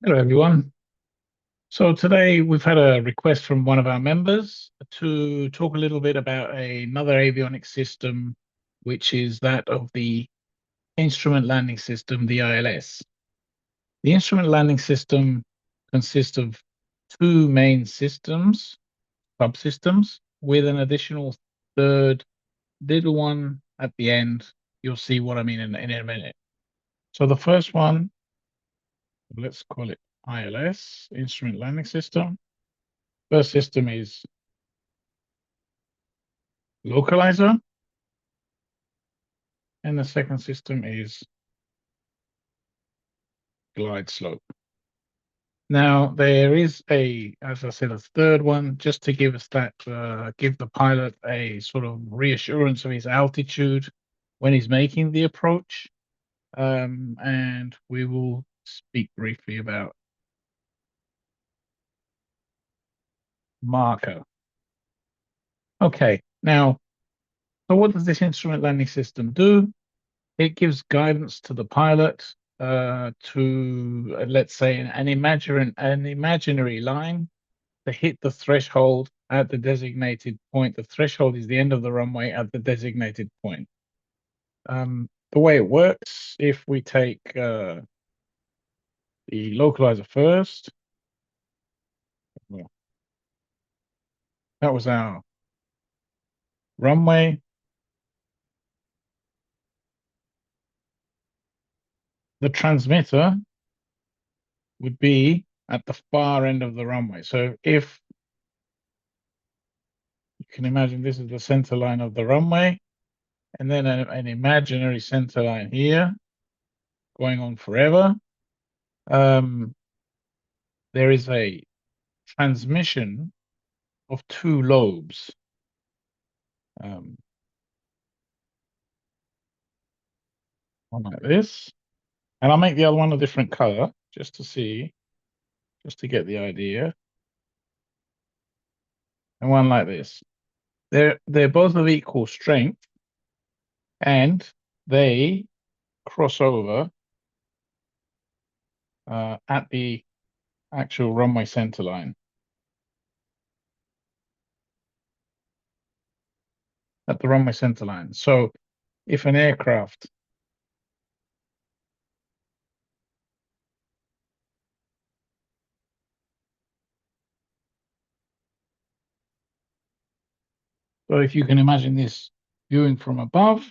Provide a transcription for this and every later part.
Hello, everyone. So today we've had a request from one of our members to talk a little bit about another avionics system, which is that of the Instrument Landing System, the ILS. The Instrument Landing System consists of two main systems, subsystems, with an additional third little one at the end. You'll see what I mean in a minute. So the first one, let's call it ILS, Instrument Landing System. First system is localizer, and the second system is glide slope. Now there is as I said, a third one just to give us that, give the pilot a sort of reassurance of his altitude when he's making the approach. And we will speak briefly about marker. Okay, now, so what does this instrument landing system do? It gives guidance to the pilot to, let's say, an imaginary line to hit the threshold at the designated point. The threshold is the end of the runway at the designated point. The way it works, if we take the localizer first, well, that was our runway. The transmitter would be at the far end of the runway. So if you can imagine this is the center line of the runway, and then an imaginary center line here going on forever. Um, there is a transmission of two lobes. Um, One like this, and I'll make the other one a different color just to see, just to get the idea, and one like this. They're both of equal strength, and they cross over at the actual runway center line. At the runway center line. So if an aircraft so if you can imagine this viewing from above,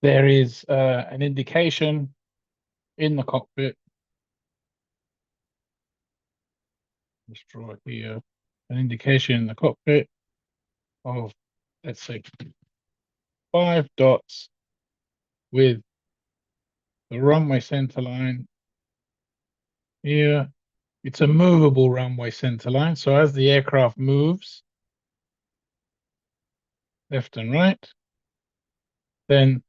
there is an indication in the cockpit. Let's draw it here. An indication in the cockpit of, let's say, 5 dots with the runway center line here. It's a movable runway center line. So as the aircraft moves left and right, then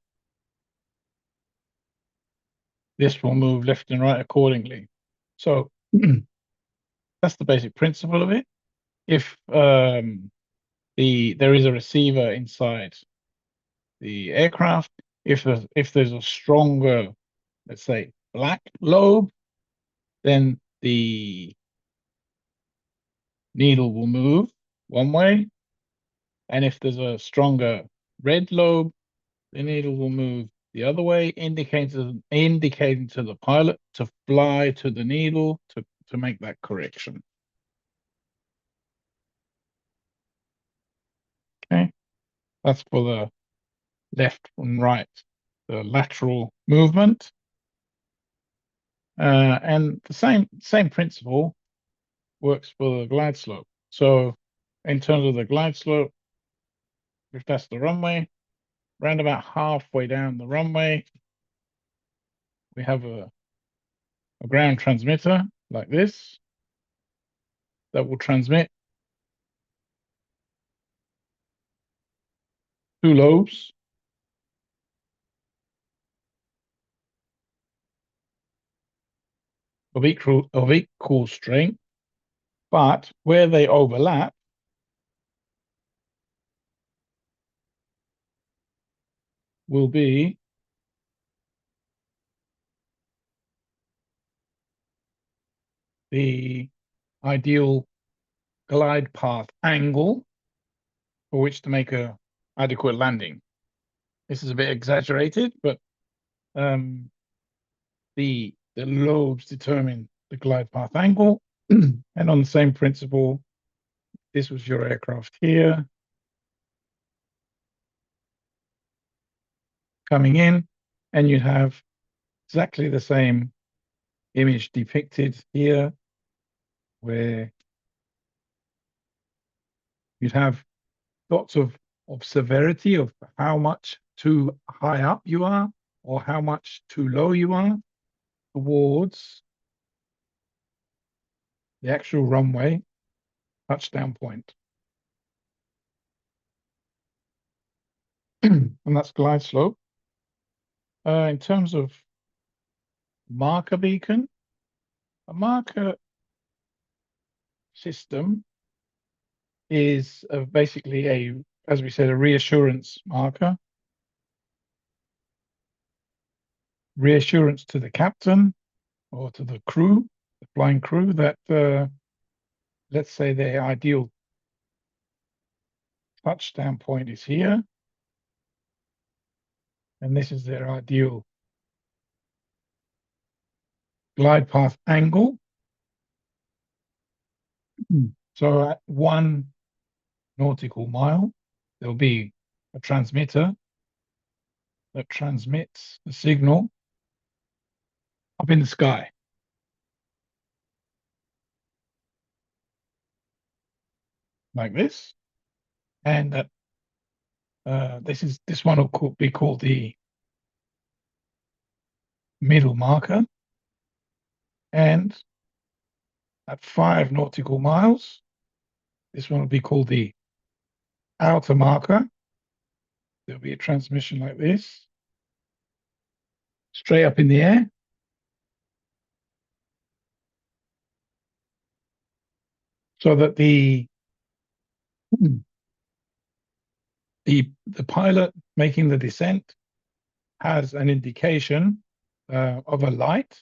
this will move left and right accordingly. So that's the basic principle of it. If there is a receiver inside the aircraft, if there's a stronger, let's say, black lobe, then the needle will move one way, and if there's a stronger red lobe, the needle will move the other way, indicating to the pilot to fly to the needle to make that correction. Okay, that's for the left and right, the lateral movement. And the same principle works for the glide slope. So in terms of the glide slope, if that's the runway, round about halfway down the runway, we have a ground transmitter like this that will transmit two lobes of equal strength, but where they overlap will be the ideal glide path angle for which to make a adequate landing. This is a bit exaggerated, but the lobes determine the glide path angle. And on the same principle, this was your aircraft here coming in, and you'd have exactly the same image depicted here, where you'd have dots of severity of how much too high up you are or how much too low you are towards the actual runway touchdown point. And that's glide slope. In terms of marker beacon, a marker system is basically as we said, a reassurance marker. Reassurance to the captain or to the crew, the flying crew, that let's say their ideal touchdown point is here, and this is their ideal glide path angle. So at 1 nautical mile, there'll be a transmitter that transmits the signal up in the sky. Like this. And that this one will be called the middle marker. And at 5 nautical miles, this one will be called the outer marker. There'll be a transmission like this, straight up in the air. So that the pilot making the descent has an indication of a light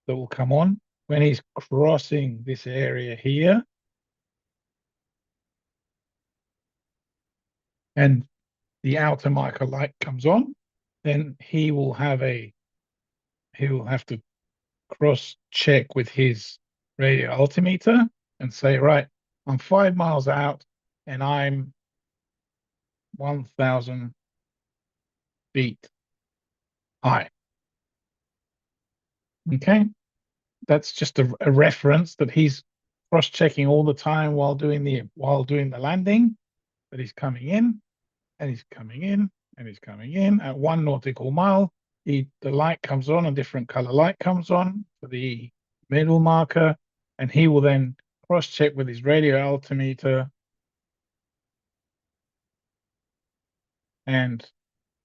that will come on when he's crossing this area here. And the outer marker light comes on, then he will have to cross check with his radio altimeter and say, right, I'm 5 miles out and I'm 1,000 feet high. Okay, that's just a reference that he's cross-checking all the time while doing the landing, that he's coming in and he's coming in and he's coming in. At 1 nautical mile, the light comes on, a different color light comes on for the middle marker, and he will then cross-check with his radio altimeter, and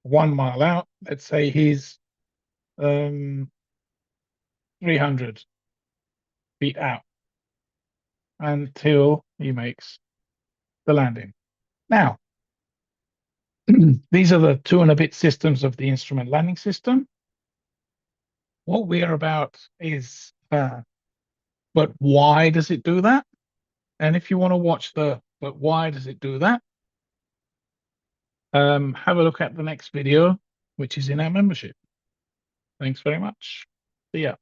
1 mile out, let's say he's 300 feet out until he makes the landing. Now, these are the 2 and a bit systems of the instrument landing system. What we are about is, but why does it do that? And if you want to watch but why does it do that? Have a look at the next video, which is in our membership. Thanks very much. See ya.